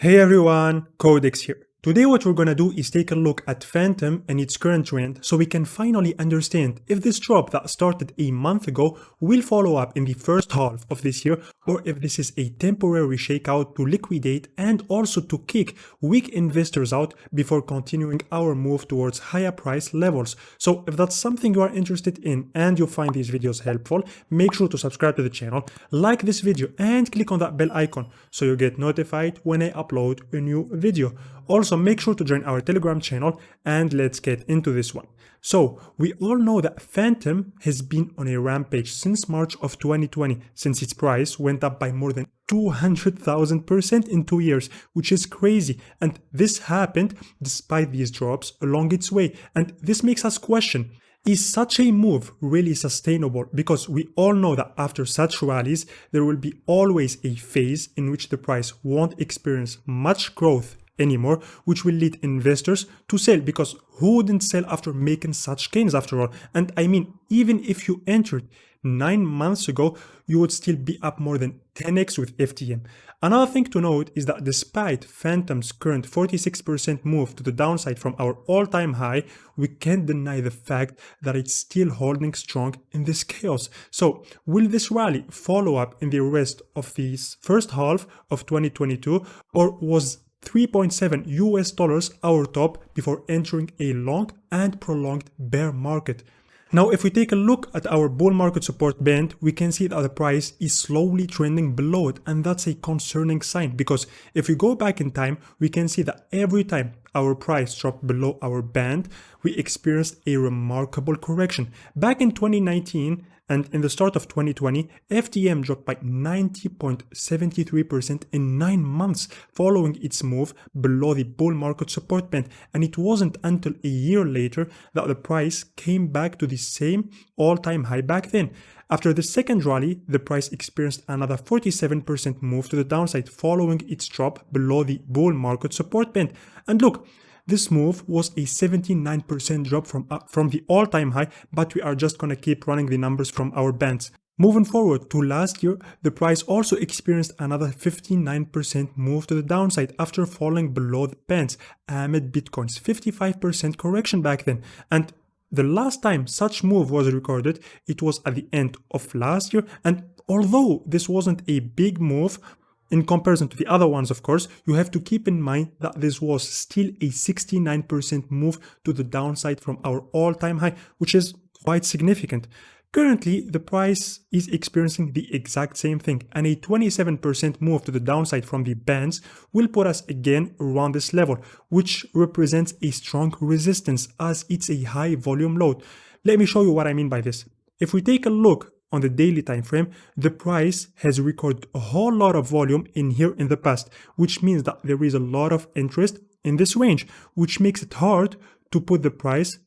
Hey everyone, Codex here. Today what we're gonna do is take a look at Fantom and its current trend so we can finally understand if this drop that started a month ago will follow up in the first half of this year or if this is a temporary shakeout to liquidate and also to kick weak investors out before continuing our move towards higher price levels. So if that's something you are interested in and you find these videos helpful, make sure to subscribe to the channel, like this video and click on that bell icon so you get notified when I upload a new video. Also, make sure to join our Telegram channel and let's get into this one. So, we all know that Fantom has been on a rampage since March of 2020, since its price went up by more than 200,000% in 2 years, which is crazy. And this happened despite these drops along its way. And this makes us question, is such a move really sustainable? Because we all know that after such rallies, there will be always a phase in which the price won't experience much growth anymore, which will lead investors to sell, because who wouldn't sell after making such gains after all? And I mean, even if you entered 9 months ago, you would still be up more than 10x with FTM. Another thing to note is that despite Fantom's current 46% move to the downside from our all-time high, we can't deny the fact that it's still holding strong in this chaos. So will this rally follow up in the rest of this first half of 2022, or was $3.7 our top before entering a long and prolonged bear market? Now, if we take a look at our bull market support band, we can see that the price is slowly trending below it, and that's a concerning sign, because if we go back in time, we can see that every time our price dropped below our band, we experienced a remarkable correction. Back in 2019 and in the start of 2020, FTM dropped by 90.73% in 9 months following its move below the bull market support band, and it wasn't until a year later that the price came back to the same all-time high back then. After the second rally, the price experienced another 47% move to the downside following its drop below the bull market support band. And look, this move was a 79% drop from the all-time high, but we are just gonna keep running the numbers from our bands. Moving forward to last year, the price also experienced another 59% move to the downside after falling below the bands amid Bitcoin's 55% correction back then. And the last time such move was recorded, it was at the end of last year, and although this wasn't a big move in comparison to the other ones, of course, you have to keep in mind that this was still a 69% move to the downside from our all-time high, which is quite significant. Currently, the price is experiencing the exact same thing, and a 27% move to the downside from the bands will put us again around this level, which represents a strong resistance as it's a high volume load. Let me show you what I mean by this. If we take a look on the daily time frame, the price has recorded a whole lot of volume in here in the past, which means that there is a lot of interest in this range, which makes it hard to push the price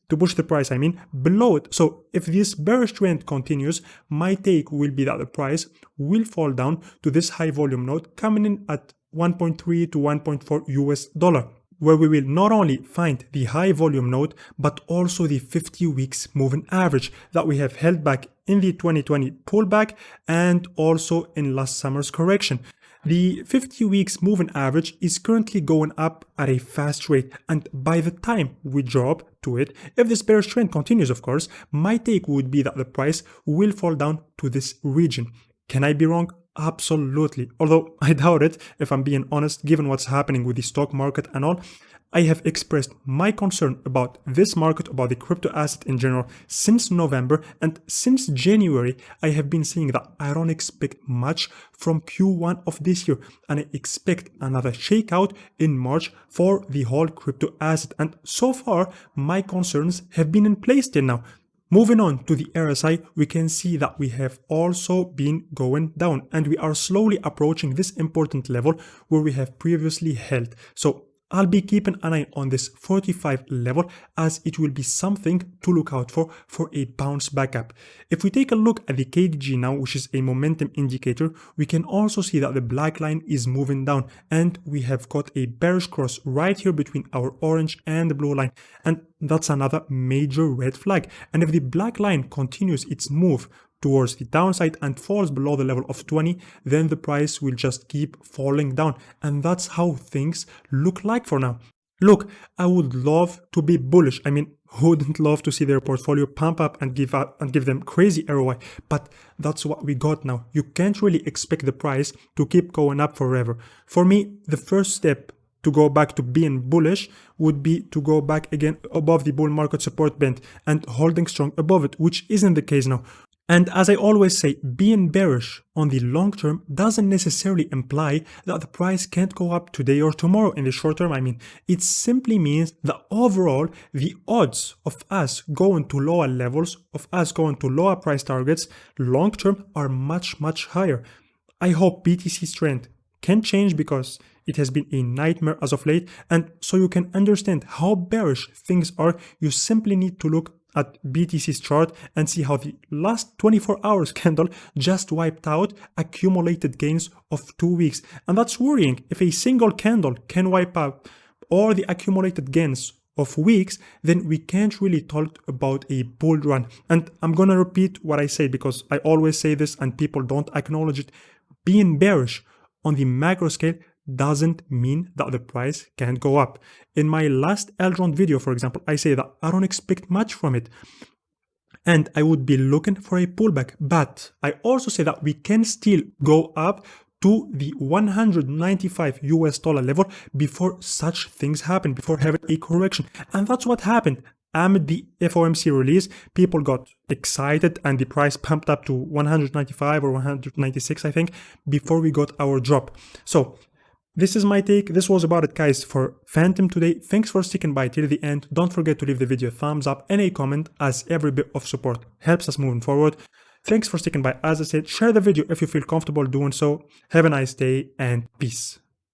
below it. So if this bearish trend continues, my take will be that the price will fall down to this high volume node coming in at 1.3 to 1.4 US dollar, where we will not only find the high volume node, but also the 50 weeks moving average that we have held back in the 2020 pullback and also in last summer's correction. The 50 weeks moving average is currently going up at a fast rate, and by the time we drop to it, if this bearish trend continues, of course, my take would be that the price will fall down to this region. Can I be wrong? Absolutely. Although I doubt it, if I'm being honest, given what's happening with the stock market and all. I have expressed my concern about this market, about the crypto asset in general, since November, and since January, I have been saying that I don't expect much from Q1 of this year, and I expect another shakeout in March for the whole crypto asset. And so far, my concerns have been in place till now. Moving on to the RSI, we can see that we have also been going down, and we are slowly approaching this important level where we have previously held. So I'll be keeping an eye on this 45 level, as it will be something to look out for a bounce back up. If we take a look at the KDJ now, which is a momentum indicator, we can also see that the black line is moving down, and we have got a bearish cross right here between our orange and the blue line, and that's another major red flag. And if the black line continues its move towards the downside and falls below the level of 20, then the price will just keep falling down. And that's how things look like for now. Look, I would love to be bullish. I mean, who wouldn't love to see their portfolio pump up and give them crazy ROI? But that's what we got now. You can't really expect the price to keep going up forever. For me, the first step to go back to being bullish would be to go back again above the bull market support band and holding strong above it, which isn't the case now. And as I always say, being bearish on the long term doesn't necessarily imply that the price can't go up today or tomorrow in the short term. I mean, it simply means that overall, the odds of us going to lower levels, of us going to lower price targets long term are much, much higher. I hope BTC's trend can change because it has been a nightmare as of late. And so you can understand how bearish things are, you simply need to look at BTC's chart and see how the last 24 hours candle just wiped out accumulated gains of 2 weeks. And that's worrying. If a single candle can wipe out all the accumulated gains of weeks, then we can't really talk about a bull run. And I'm gonna repeat what I say because I always say this and people don't acknowledge it. Being bearish on the macro scale doesn't mean that the price can't go up. In my last Elrond video, for example, I say that I don't expect much from it and I would be looking for a pullback, but I also say that we can still go up to the 195 US dollar level before such things happen, before having a correction. And that's what happened. Amid the FOMC release, people got excited and the price pumped up to 195 or 196, I think, before we got our drop. So this is my take. This was about it, guys, for Fantom today. Thanks for sticking by till the end. Don't forget to leave the video a thumbs up and a comment, as every bit of support helps us moving forward. Thanks for sticking by. As I said, share the video if you feel comfortable doing so. Have a nice day and peace.